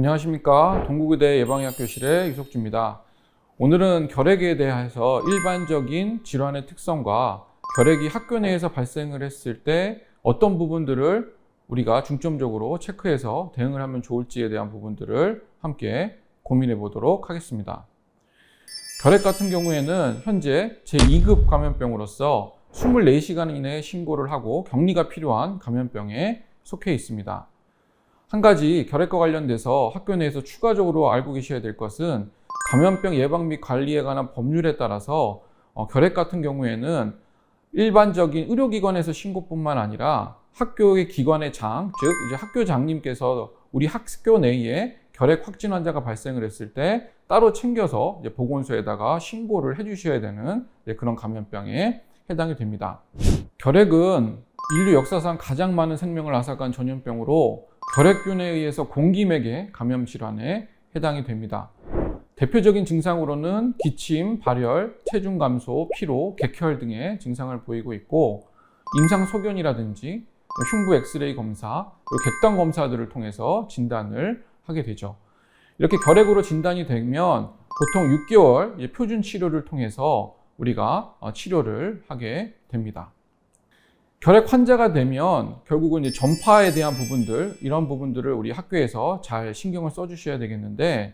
안녕하십니까. 동국의대 예방의학교실의 이석주입니다. 오늘은 결핵에 대해서 일반적인 질환의 특성과 결핵이 학교 내에서 발생을 했을 때 어떤 부분들을 우리가 중점적으로 체크해서 대응을 하면 좋을지에 대한 부분들을 함께 고민해 보도록 하겠습니다. 결핵 같은 경우에는 현재 제2급 감염병으로서 24시간 이내에 신고를 하고 격리가 필요한 감염병에 속해 있습니다. 한 가지 결핵과 관련돼서 학교 내에서 추가적으로 알고 계셔야 될 것은 감염병 예방 및 관리에 관한 법률에 따라서 결핵 같은 경우에는 일반적인 의료기관에서 신고뿐만 아니라 학교의 기관의 장, 즉 이제 학교장님께서 우리 학교 내에 결핵 확진 환자가 발생을 했을 때 따로 챙겨서 이제 보건소에다가 신고를 해주셔야 되는 그런 감염병에 해당이 됩니다. 결핵은 인류 역사상 가장 많은 생명을 앗아간 전염병으로 결핵균에 의해서 공기맥의 감염 질환에 해당이 됩니다. 대표적인 증상으로는 기침, 발열, 체중 감소, 피로, 객혈 등의 증상을 보이고 있고 임상소견이라든지 흉부 엑스레이 검사, 그리고 객관 검사들을 통해서 진단을 하게 되죠. 이렇게 결핵으로 진단이 되면 보통 6개월 표준 치료를 통해서 우리가 치료를 하게 됩니다. 결핵 환자가 되면 결국은 이제 전파에 대한 부분들, 이런 부분들을 우리 학교에서 잘 신경을 써주셔야 되겠는데,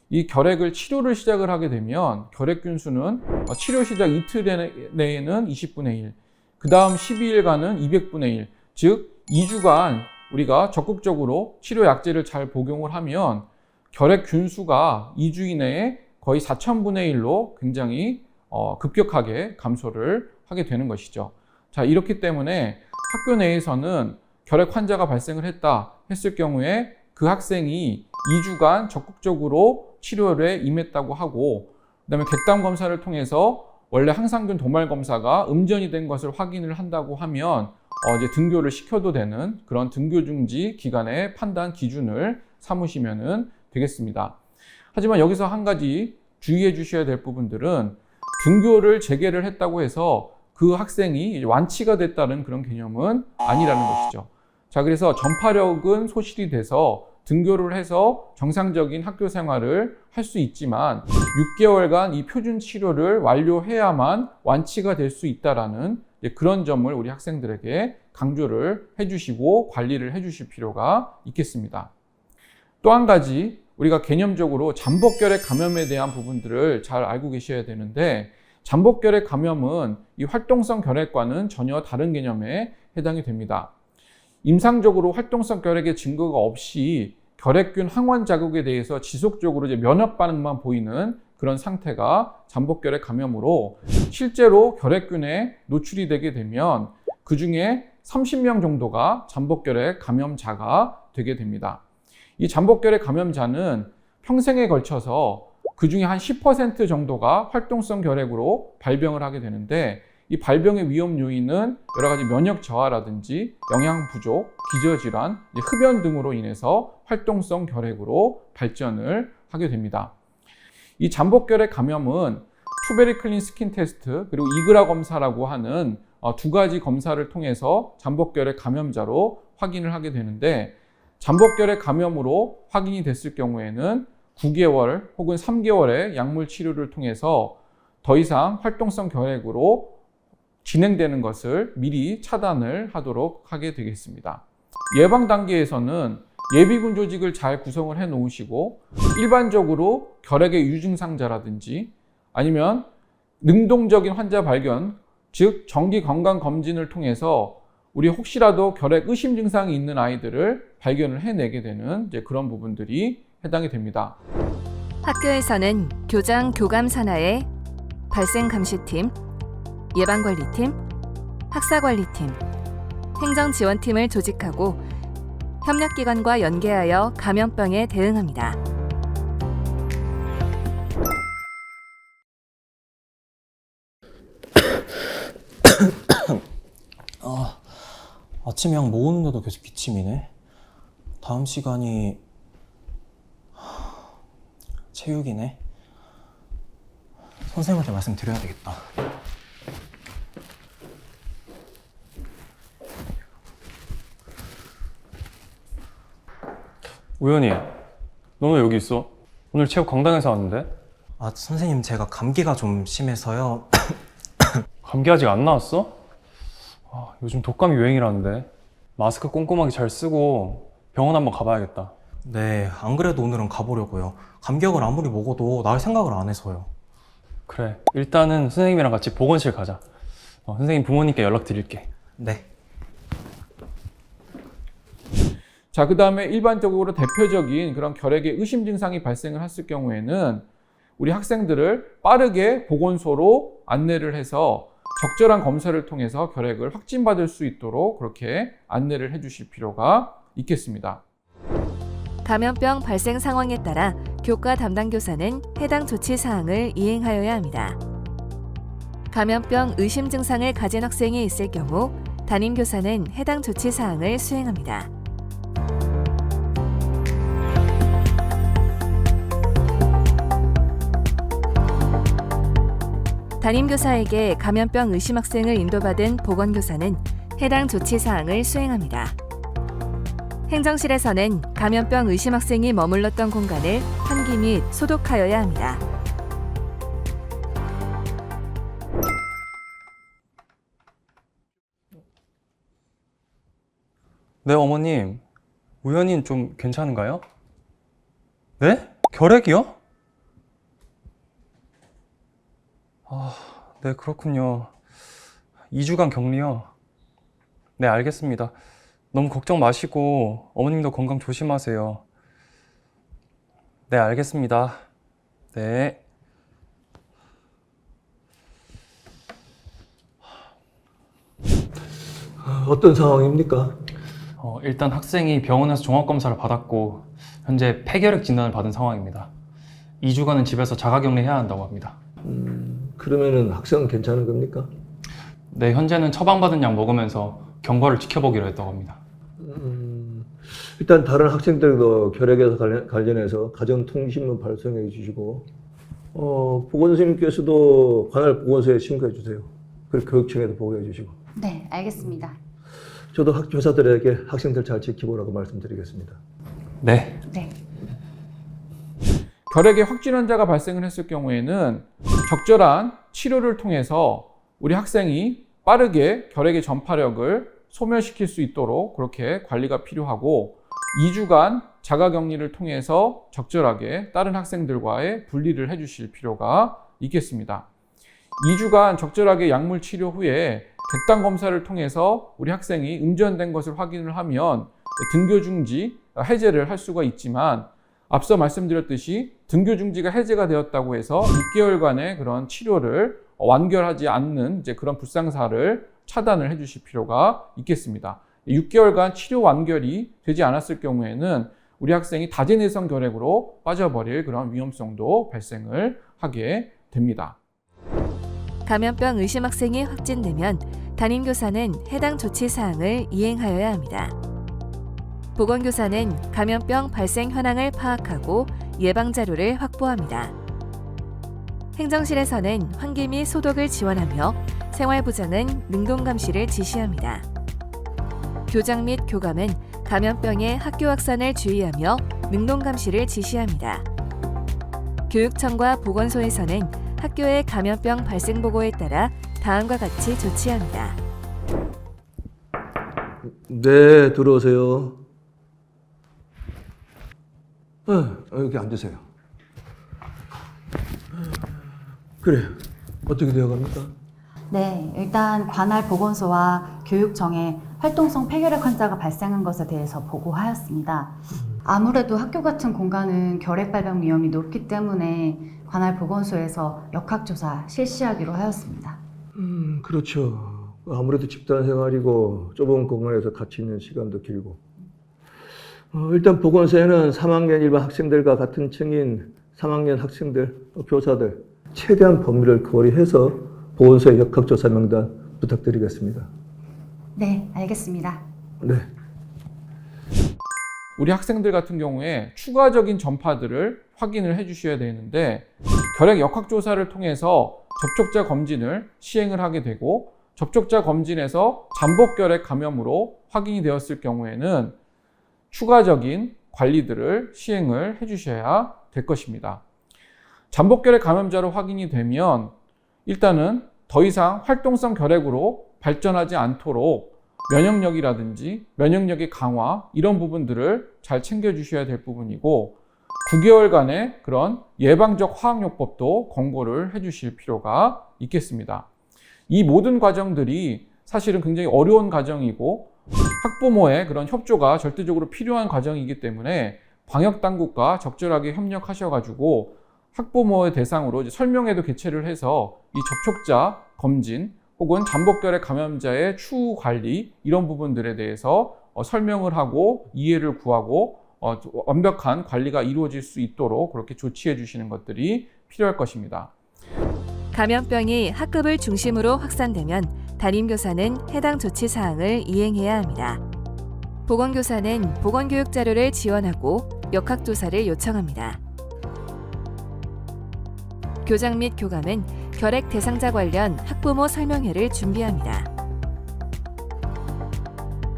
이 결핵을 치료를 시작을 하게 되면 결핵균 수는 치료 시작 이틀 내에는 20분의 1, 그 다음 12일간은 200분의 1, 즉 2주간 우리가 적극적으로 치료 약제를 잘 복용을 하면 결핵균 수가 2주 이내에 거의 4,000분의 1로 굉장히 급격하게 감소를 하게 되는 것이죠. 자, 이렇기 때문에 학교 내에서는 결핵 환자가 발생을 했다 했을 경우에 그 학생이 2주간 적극적으로 치료에 임했다고 하고, 그다음에 객담 검사를 통해서 원래 항상균 도말 검사가 음전이 된 것을 확인을 한다고 하면 이제 등교를 시켜도 되는 그런 등교 중지 기간의 판단 기준을 삼으시면 되겠습니다. 하지만 여기서 한 가지 주의해 주셔야 될 부분들은 등교를 재개를 했다고 해서 그 학생이 완치가 됐다는 그런 개념은 아니라는 것이죠. 자, 그래서 전파력은 소실이 돼서 등교를 해서 정상적인 학교 생활을 할 수 있지만 6개월간 이 표준 치료를 완료해야만 완치가 될 수 있다라는 그런 점을 우리 학생들에게 강조를 해주시고 관리를 해주실 필요가 있겠습니다. 또 한 가지 우리가 개념적으로 잠복결핵 감염에 대한 부분들을 잘 알고 계셔야 되는데, 잠복결핵 감염은 이 활동성 결핵과는 전혀 다른 개념에 해당이 됩니다. 임상적으로 활동성 결핵의 증거가 없이 결핵균 항원 자극에 대해서 지속적으로 이제 면역 반응만 보이는 그런 상태가 잠복결핵 감염으로, 실제로 결핵균에 노출이 되게 되면 그 중에 30명 정도가 잠복결핵 감염자가 되게 됩니다. 이 잠복결핵 감염자는 평생에 걸쳐서 그 중에 한 10% 정도가 활동성 결핵으로 발병을 하게 되는데, 이 발병의 위험 요인은 여러 가지 면역 저하라든지 영양 부족, 기저질환, 흡연 등으로 인해서 활동성 결핵으로 발전을 하게 됩니다. 이 잠복결핵 감염은 투베리클린 스킨 테스트 그리고 이그라 검사라고 하는 두 가지 검사를 통해서 잠복결핵 감염자로 확인을 하게 되는데, 잠복결핵 감염으로 확인이 됐을 경우에는 9개월 혹은 3개월의 약물 치료를 통해서 더 이상 활동성 결핵으로 진행되는 것을 미리 차단을 하도록 하게 되겠습니다. 예방 단계에서는 예비군 조직을 잘 구성을 해 놓으시고, 일반적으로 결핵의 유증상자라든지 아니면 능동적인 환자 발견, 즉 정기 건강 검진을 통해서 우리 혹시라도 결핵 의심 증상이 있는 아이들을 발견을 해내게 되는 이제 그런 부분들이 해당이 됩니다. 학교에서는 교장 교감 산하의 발생감시팀, 예방관리팀, 학사관리팀, 행정지원팀을 조직하고 협력기관과 연계하여 감염병에 대응합니다. 아침에 약 먹었는데도 계속 기침이네. 다음 시간이 체육이네. 선생님한테 말씀드려야 되겠다. 우연히 너 왜 여기 있어? 오늘 체육 강당에서 왔는데? 아, 선생님, 제가 감기가 좀 심해서요. 감기 아직 안 나왔어? 아, 요즘 독감이 유행이라는데. 마스크 꼼꼼하게 잘 쓰고 병원 한번 가봐야겠다. 네, 안 그래도 오늘은 가보려고요. 감기약을 아무리 먹어도 나을 생각을 안 해서요. 그래, 일단은 선생님이랑 같이 보건실 가자. 선생님 부모님께 연락드릴게. 네. 자, 그 다음에 일반적으로 대표적인 그런 결핵의 의심 증상이 발생을 했을 경우에는 우리 학생들을 빠르게 보건소로 안내를 해서 적절한 검사를 통해서 결핵을 확진받을 수 있도록 그렇게 안내를 해주실 필요가 있겠습니다. 감염병 발생 상황에 따라 교과 담당 교사는 해당 조치 사항을 이행하여야 합니다. 감염병 의심 증상을 가진 학생이 있을 경우 담임 교사는 해당 조치 사항을 수행합니다. 담임교사에게 감염병 의심 학생을 인도받은 보건교사는 해당 조치 사항을 수행합니다. 행정실에서는 감염병 의심 학생이 머물렀던 공간을 환기 및 소독하여야 합니다. 네, 어머님. 우연히는 좀 괜찮은가요? 네? 결핵이요? 아, 네, 그렇군요. 2주간 격리요. 네, 알겠습니다. 너무 걱정 마시고 어머님도 건강 조심하세요. 네, 알겠습니다. 네. 어떤 상황입니까? 일단 학생이 병원에서 종합검사를 받았고 현재 폐결핵 진단을 받은 상황입니다. 2주간은 집에서 자가격리해야 한다고 합니다. 그러면은 학생은 괜찮은 겁니까? 네, 현재는 처방받은 약 먹으면서 경과를 지켜보기로 했다고 합니다. 일단 다른 학생들도 결핵에 관련해서 가정통신문 발송해 주시고 보건선생님께서도 관할 보건소에 신고해 주세요. 그리고 교육청에도 보고해 주시고. 네, 알겠습니다. 저도 교사들에게 학생들 잘 지켜보라고 말씀드리겠습니다. 네. 네. 결핵의 확진 환자가 발생을 했을 경우에는 적절한 치료를 통해서 우리 학생이 빠르게 결핵의 전파력을 소멸시킬 수 있도록 그렇게 관리가 필요하고 2주간 자가격리를 통해서 적절하게 다른 학생들과의 분리를 해주실 필요가 있겠습니다. 2주간 적절하게 약물 치료 후에 객단 검사를 통해서 우리 학생이 음전된 것을 확인을 하면 등교 중지 해제를 할 수가 있지만 앞서 말씀드렸듯이 등교 중지가 해제가 되었다고 해서 6개월간의 그런 치료를 완결하지 않는 이제 그런 불상사를 차단을 해주실 필요가 있겠습니다. 6개월간 치료 완결이 되지 않았을 경우에는 우리 학생이 다제내성 결핵으로 빠져버릴 그런 위험성도 발생을 하게 됩니다. 감염병 의심 학생이 확진되면 담임교사는 해당 조치 사항을 이행하여야 합니다. 보건교사는 감염병 발생 현황을 파악하고 예방 자료를 확보합니다. 행정실에서는 환기 및 소독을 지원하며 생활부장은 능동감시를 지시합니다. 교장 및 교감은 감염병의 학교 확산을 주의하며 능동감시를 지시합니다. 교육청과 보건소에서는 학교의 감염병 발생 보고에 따라 다음과 같이 조치합니다. 네, 들어오세요. 여기 앉으세요. 그래, 어떻게 되어갑니까? 네, 일단 관할 보건소와 교육청에 활동성 폐결핵 환자가 발생한 것에 대해서 보고하였습니다. 아무래도 학교 같은 공간은 결핵 발병 위험이 높기 때문에 관할 보건소에서 역학조사 실시하기로 하였습니다. 그렇죠. 아무래도 집단 생활이고 좁은 공간에서 같이 있는 시간도 길고. 일단 보건소에는 3학년 일반 학생들과 같은 층인 3학년 학생들, 교사들 최대한 범위를 거리해서 보건소의 역학조사 명단 부탁드리겠습니다. 네, 알겠습니다. 네. 우리 학생들 같은 경우에 추가적인 전파들을 확인을 해 주셔야 되는데 결핵 역학조사를 통해서 접촉자 검진을 시행을 하게 되고 접촉자 검진에서 잠복 결핵 감염으로 확인이 되었을 경우에는 추가적인 관리들을 시행을 해주셔야 될 것입니다. 잠복결핵 감염자로 확인이 되면 일단은 더 이상 활동성 결핵으로 발전하지 않도록 면역력이라든지 면역력의 강화 이런 부분들을 잘 챙겨주셔야 될 부분이고 9개월간의 그런 예방적 화학요법도 권고를 해주실 필요가 있겠습니다. 이 모든 과정들이 사실은 굉장히 어려운 과정이고 학부모의 그런 협조가 절대적으로 필요한 과정이기 때문에 방역당국과 적절하게 협력하셔가지고 학부모의 대상으로 이제 설명회도 개최를 해서 이 접촉자 검진 혹은 잠복결핵 감염자의 추후 관리 이런 부분들에 대해서 설명을 하고 이해를 구하고 완벽한 관리가 이루어질 수 있도록 그렇게 조치해 주시는 것들이 필요할 것입니다. 감염병이 학급을 중심으로 확산되면 담임교사는 해당 조치 사항을 이행해야 합니다. 보건교사는 보건교육 자료를 지원하고 역학조사를 요청합니다. 교장 및 교감은 결핵 대상자 관련 학부모 설명회를 준비합니다.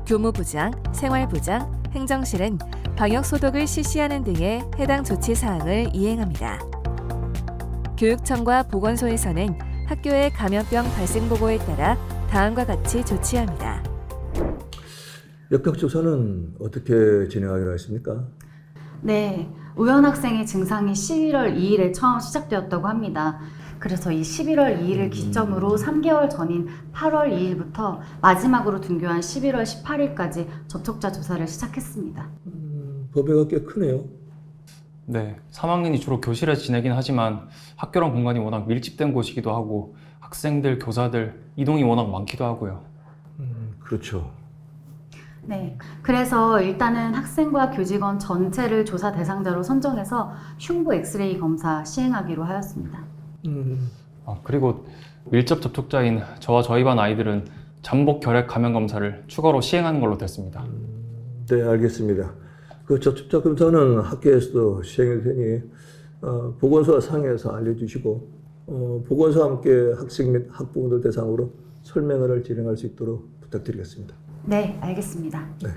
교무부장, 생활부장, 행정실은 방역소독을 실시하는 등의 해당 조치 사항을 이행합니다. 교육청과 보건소에서는 학교의 감염병 발생 보고에 따라 다음과 같이 조치합니다. 역학조사는 어떻게 진행하기로 했습니까? 네, 우연 학생의 증상이 11월 2일에 처음 시작되었다고 합니다. 그래서 이 11월 2일을 기점으로 3개월 전인 8월 2일부터 마지막으로 등교한 11월 18일까지 접촉자 조사를 시작했습니다. 범위가 꽤 크네요. 네, 3학년이 주로 교실에 지내긴 하지만 학교랑 공간이 워낙 밀집된 곳이기도 하고 학생들, 교사들 이동이 워낙 많기도 하고요. 그렇죠. 네, 그래서 일단은 학생과 교직원 전체를 조사 대상자로 선정해서 흉부 엑스레이 검사 시행하기로 하였습니다. 그리고 밀접 접촉자인 저와 저희 반 아이들은 잠복 결핵 감염 검사를 추가로 시행하는 걸로 됐습니다. 네, 알겠습니다. 그 접촉자 검사는 학교에서도 시행이 되니 보건소와 상의해서 알려주시고 보건소와 함께 학생 및 학부모들 대상으로 설명회를 진행할 수 있도록 부탁드리겠습니다. 네, 알겠습니다. 네.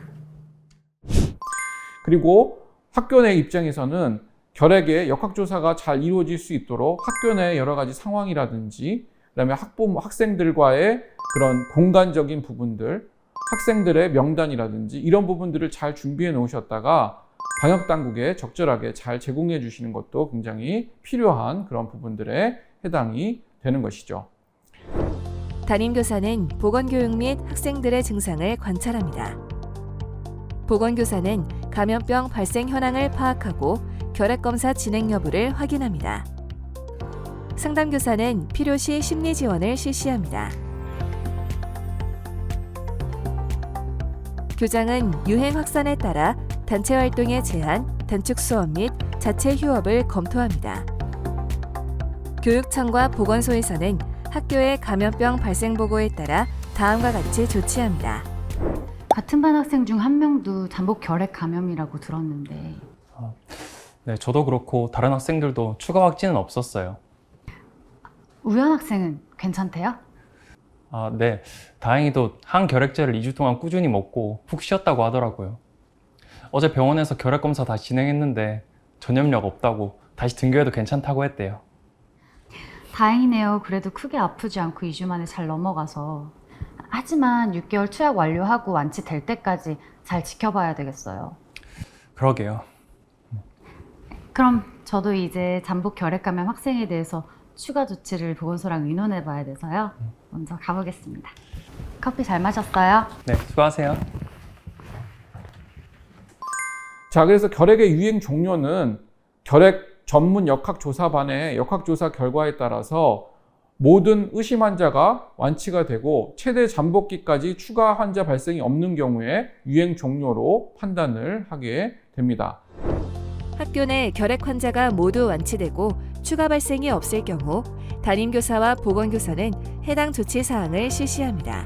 그리고 학교 내 입장에서는 결핵의 역학조사가 잘 이루어질 수 있도록 학교 내 여러 가지 상황이라든지 그다음에 학부모, 학생들과의 그런 공간적인 부분들, 학생들의 명단이라든지 이런 부분들을 잘 준비해 놓으셨다가 방역당국에 적절하게 잘 제공해 주시는 것도 굉장히 필요한 그런 부분들에 해당이 되는 것이죠. 담임교사는 보건교육 및 학생들의 증상을 관찰합니다. 보건교사는 감염병 발생 현황을 파악하고 결핵검사 진행 여부를 확인합니다. 상담교사는 필요시 심리 지원을 실시합니다. 교장은 유행 확산에 따라 단체 활동의 제한, 단축 수업 및 자체 휴업을 검토합니다. 교육청과 보건소에서는 학교의 감염병 발생 보고에 따라 다음과 같이 조치합니다. 같은 반 학생 중 한 명도 잠복 결핵 감염이라고 들었는데 네, 저도 그렇고 다른 학생들도 추가 확진은 없었어요. 우연 학생은 괜찮대요? 네, 다행히도 항결핵제를 2주 동안 꾸준히 먹고 푹 쉬었다고 하더라고요. 어제 병원에서 결핵 검사 다시 진행했는데 전염력 없다고 다시 등교해도 괜찮다고 했대요. 다행이네요. 그래도 크게 아프지 않고 2주 만에 잘 넘어가서. 하지만 6개월 투약 완료하고 완치될 때까지 잘 지켜봐야 되겠어요. 그러게요. 그럼 저도 이제 잠복 결핵 감염 학생에 대해서 추가 조치를 보건소랑 의논해 봐야 돼서요. 먼저 가보겠습니다. 커피 잘 마셨어요? 네, 수고하세요. 자, 그래서 결핵의 유행 종료는 결핵 전문 역학조사반의 역학조사 결과에 따라서 모든 의심 환자가 완치가 되고 최대 잠복기까지 추가 환자 발생이 없는 경우에 유행 종료로 판단을 하게 됩니다. 학교 내 결핵 환자가 모두 완치되고 추가 발생이 없을 경우 담임교사와 보건교사는 해당 조치 사항을 실시합니다.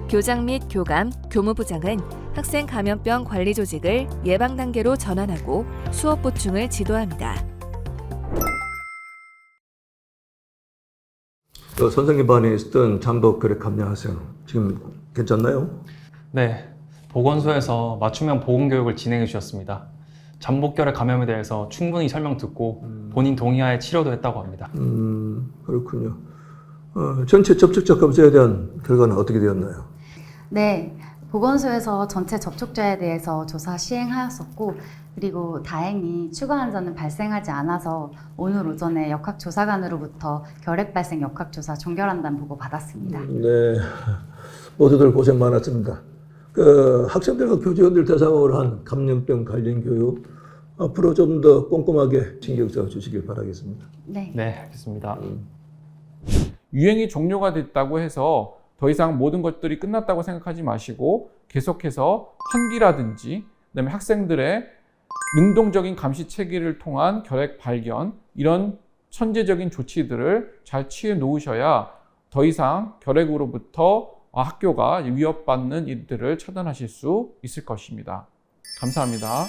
교장 및 교감, 교무부장은 학생 감염병 관리 조직을 예방 단계로 전환하고 수업 보충을 지도합니다. 선생님 반에 있었던 잠복 결핵 감염 학생 지금 괜찮나요? 네, 보건소에서 맞춤형 보건교육을 진행해 주셨습니다. 잠복결핵 감염에 대해서 충분히 설명 듣고 본인 동의하에 치료도 했다고 합니다. 그렇군요. 전체 접촉자 검사에 대한 결과는 어떻게 되었나요? 네, 보건소에서 전체 접촉자에 대해서 조사 시행하였었고, 그리고 다행히 추가 환자는 발생하지 않아서 오늘 오전에 역학조사관으로부터 결핵 발생 역학조사 종결한다는 보고 받았습니다. 네, 모두들 고생 많았습니다. 학생들과 교직원들 대상으로 한 감염병 관련 교육 앞으로 좀 더 꼼꼼하게 신경 써 주시길 바라겠습니다. 네. 네, 알겠습니다. 유행이 종료가 됐다고 해서 더 이상 모든 것들이 끝났다고 생각하지 마시고 계속해서 환기라든지 그다음에 학생들의 능동적인 감시 체계를 통한 결핵 발견 이런 선제적인 조치들을 잘 취해 놓으셔야 더 이상 결핵으로부터 학교가 위협받는 일들을 차단하실 수 있을 것입니다. 감사합니다.